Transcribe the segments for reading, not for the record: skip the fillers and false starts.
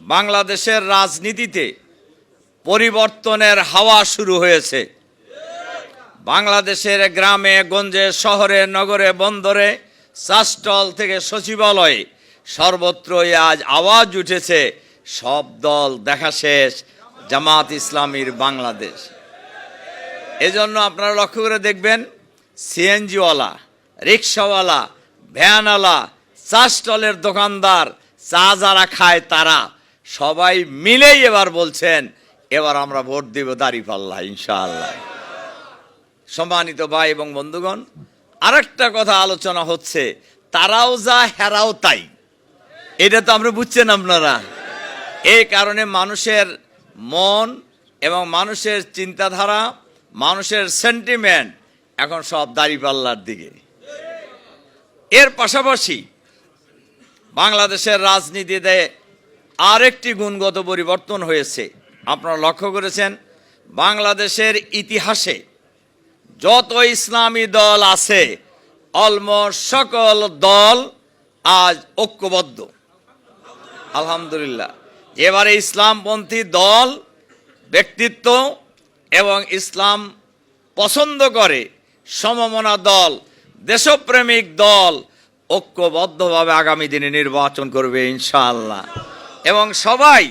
বাংলাদেশের রাজনীতিতে পরিবর্তনের হাওয়া শুরু হয়েছে। বাংলাদেশের গ্রামে গঞ্জে শহরে নগরে বন্দরে চাষটল থেকে সচিবালয়ে সর্বত্রই আজ আওয়াজ উঠেছে, সব দল দেখা শেষ, জামাত ইসলামীর বাংলাদেশ। এজন্য আপনারা লক্ষ্য করে দেখবেন, সিএনজিওয়ালা, রিক্সাওয়ালা, ভ্যানওয়ালা, চাষটলের দোকানদার, চা যারা খায় তারা সবাই মিলেই এবার বলছেন, এবার আমরা ভোট দেব দাঁড়িপাল্লা ইনশাআল্লাহ। সম্মানিত ভাই এবং বন্ধুগণ, আরেকটা কথা আলোচনা হচ্ছে, তারাও যা হেরাও তাই। এটা তো আমরা বুঝছেন আপনারা। এই কারণে মানুষের মন এবং মানুষের চিন্তাধারা, মানুষের সেন্টিমেন্ট এখন সব দাঁড়িপাল্লার দিকে। এর পাশাপাশি বাংলাদেশের রাজনীতিতে আরেকটি গুণগত পরিবর্তন হয়েছে। আপনারা লক্ষ্য করেছেন, বাংলাদেশের ইতিহাসে যত ইসলামী দল আছে অলমোস্ট সকল দল আজ ঐক্যবদ্ধ। আলহামদুলিল্লাহ। এবারে ইসলামপন্থী দল, ব্যক্তিত্ব এবং ইসলাম পছন্দ করে সমমনা দল, দেশপ্রেমিক দল ঐক্যবদ্ধভাবে আগামী দিনে নির্বাচন করবে ইনশাআল্লাহ। এবং সবাই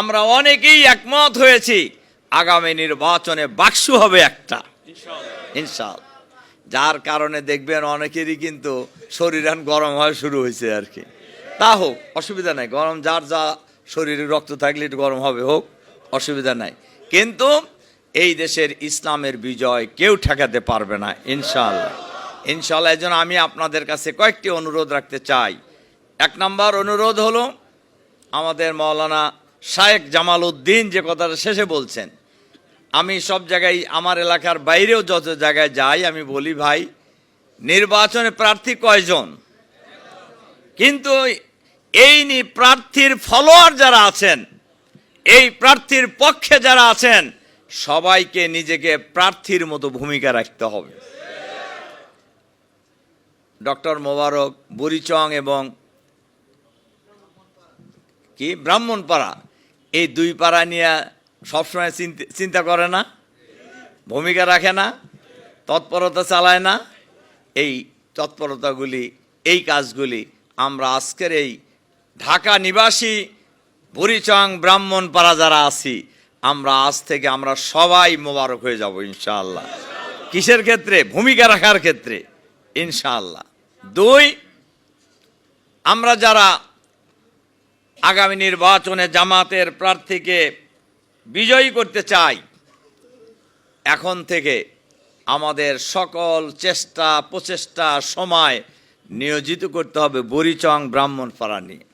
আমরা অনেকেই একমত হয়েছি, আগামী নির্বাচনে বাক্স হবে একটা ইনশাআল্লাহ। যার কারণে দেখবেন অনেকেরই কিন্তু শরীরান গরম হওয়া শুরু হয়েছে আর কি। তা হোক, অসুবিধা নাই, গরম যার যা শরীরে রক্ত থাকলে একটু গরম হবে, হোক, অসুবিধা নাই। কিন্তু এই দেশের ইসলামের বিজয় কেউ ঠেকাতে পারবে না ইনশাআল্লাহ। ইনশাআল্লাহ। এই জন্য আমি আপনাদের কাছে কয়েকটি অনুরোধ রাখতে চাই। এক নম্বর অনুরোধ হলো, আমাদের মাওলানা শায়েখ জামাল উদ্দিন যে কথাটা শেষে বলছেন, আমি সব জায়গায়, আমার এলাকার বাইরেও যত জায়গায় যাই, আমি বলি, ভাই নির্বাচনে প্রার্থী কয়জন, কিন্তু এই প্রার্থীর ফলোয়ার যারা আছেন, এই প্রার্থীর পক্ষে যারা আছেন, সবাইকে নিজেকে প্রার্থীর মতো ভূমিকা রাখতে হবে। ডক্টর মোবারক বুড়িচং এবং কি ব্রাহ্মণপাড়া, এই দুই পাড়া নিয়ে সবসময় চিন্তা করে না, ভূমিকা রাখে না, তৎপরতা চালায় না। এই তৎপরতাগুলি, এই কাজগুলি আমরা আজকের এই ঢাকা নিবাসী বুড়িচং ব্রাহ্মণপাড়া যারা আছি, আমরা আজ থেকে আমরা সবাই মোবারক হয়ে যাব ইনশাআল্লাহ। কিসের ক্ষেত্রে? ভূমিকা রাখার ক্ষেত্রে ইনশাআল্লাহ। দুই, আমরা যারা আগামী নির্বাচনে জামাতের প্রার্থীকে বিজয়ী করতে চাই, এখন থেকে আমাদের সকল চেষ্টা প্রচেষ্টা সময় নিয়োজিত করতে হবে বুড়িচং ব্রাহ্মণপাড়া নিয়ে।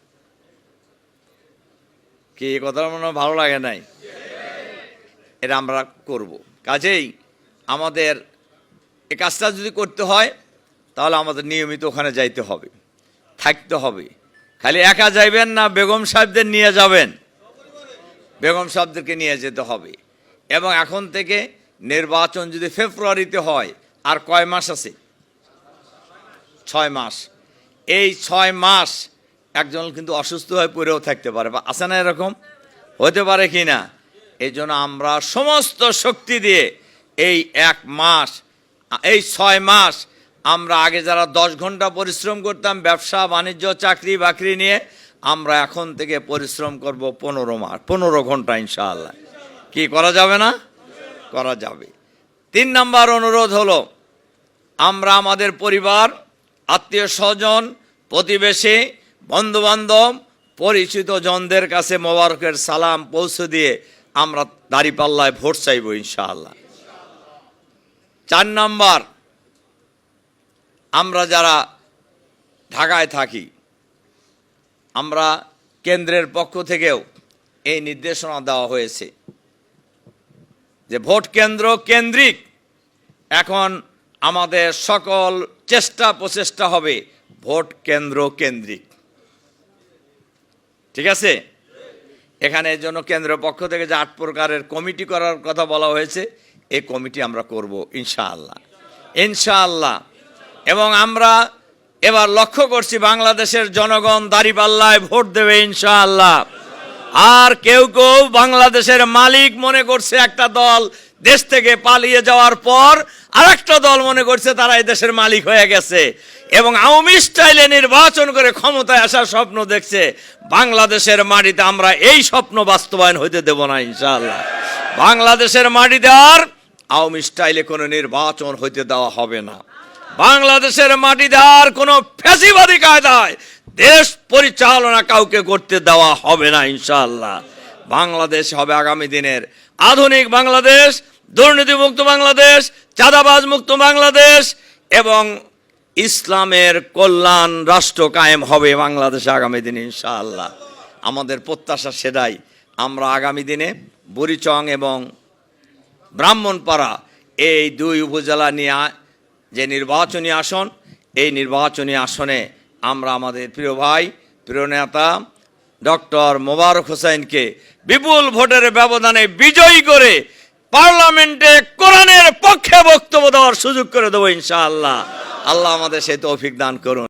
কি এই কথাটা মনে হয় ভালো লাগে নাই? এটা আমরা করব। কাজেই আমাদের এই কাজটা যদি করতে হয়, তাহলে আমাদের নিয়মিত ওখানে যাইতে হবে, থাকতে হবে। খালি একা যাইবেন না, বেগম সাহেবদের নিয়ে যাবেন, বেগম সাহেবদেরকে নিয়ে যেতে হবে। এবং এখন থেকে নির্বাচন যদি ফেব্রুয়ারিতে হয়, আর কয় মাস আছে? 6 মাস। এই 6 মাস একজন কিন্তু অসুস্থ হয়ে পড়েও থাকতে পারে, বা আছে না, এরকম হতে পারে কি না? এই জন্য আমরা সমস্ত শক্তি দিয়ে এই 1 মাস, এই 6 মাস, আমরা আগে যারা 10 ঘন্টা পরিশ্রম করতাম ব্যবসা বাণিজ্য চাকরি বাকরি নিয়ে, আমরা এখন থেকে পরিশ্রম করব 15 ঘন্টা ইনশাআল্লাহ। কি করা যাবে না? করা যাবে। 3 নম্বর অনুরোধ হলো, আমরা আমাদের পরিবার, আত্মীয় স্বজন, প্রতিবেশী, বন্ধুবান্ধব, পরিচিত জনদের কাছে মোবারকের সালাম পৌঁছে দিয়ে আমরা দাঁড়িপাল্লায় ভোট চাইব ইনশাআল্লাহ। 4 নম্বর, আমরা যারা ঢাকায় থাকি, আমরা কেন্দ্রের পক্ষ থেকেও এই নির্দেশনা দেওয়া হয়েছে যে ভোট কেন্দ্র কেন্দ্রিক এখন আমাদের সকল চেষ্টা প্রচেষ্টা হবে ভোট কেন্দ্র কেন্দ্রিক। ঠিক আছে? এখানে এর জন্য কেন্দ্রের পক্ষ থেকে যে 8 প্রকারের কমিটি করার কথা বলা হয়েছে, এই কমিটি আমরা করব ইনশাআল্লাহ, ইনশাআল্লাহ। এবং আমরা এবার লক্ষ্য করছি বাংলাদেশের জনগণ দাঁড়িপাল্লায় ভোট দেবে ইনশাআল্লাহ। আর কেউ কেউ বাংলাদেশের মালিক মনে করছে একটা দল দেশ থেকে পালিয়ে যাওয়ার পর আরেকটা দল মনে করছে তারা এই দেশের মালিক হয়ে গেছে এবং আওয়ামী স্টাইলে নির্বাচন করে ক্ষমতায় আসার স্বপ্ন দেখছে। বাংলাদেশের মাটিতে আমরা এই স্বপ্ন বাস্তবায়ন হইতে দেব না ইনশাআল্লাহ। বাংলাদেশের মাটিতে আর আওয়ামী স্টাইলে কোনো নির্বাচন হইতে দেওয়া হবে না। বাংলাদেশের মাটিতে আর কোনো ফ্যাসিবাদী কায়দায় দেশ পরিচালনা কাউকে করতে দেওয়া হবে না ইনশাআল্লাহ। বাংলাদেশ হবে আগামী দিনের আধুনিক বাংলাদেশ, দুর্নীতিমুক্ত বাংলাদেশ, চাঁদাবাজ মুক্ত বাংলাদেশ এবং ইসলামের কল্যাণ রাষ্ট্র কায়েম হবে বাংলাদেশে আগামী দিনে ইনশাআল্লাহ। আমাদের প্রত্যাশা সেটাই। আমরা আগামী দিনে বুড়িচং এবং ব্রাহ্মণপাড়া এই দুই উপজেলা নিয়ে যে নির্বাচনী আসন, এই নির্বাচনী আসনে আমরা আমাদের প্রিয় ভাই, প্রিয় নেতা ডক্টর মোবারক হোসেনকে বিপুল ভোটের ব্যবধানে বিজয়ী করে পার্লামেন্টে কোরআনের পক্ষে বক্তব্য দেওয়ার সুযোগ করে দেবো ইনশাআল্লাহ। আল্লাহ আমাদের সেই তৌফিক দান করুন।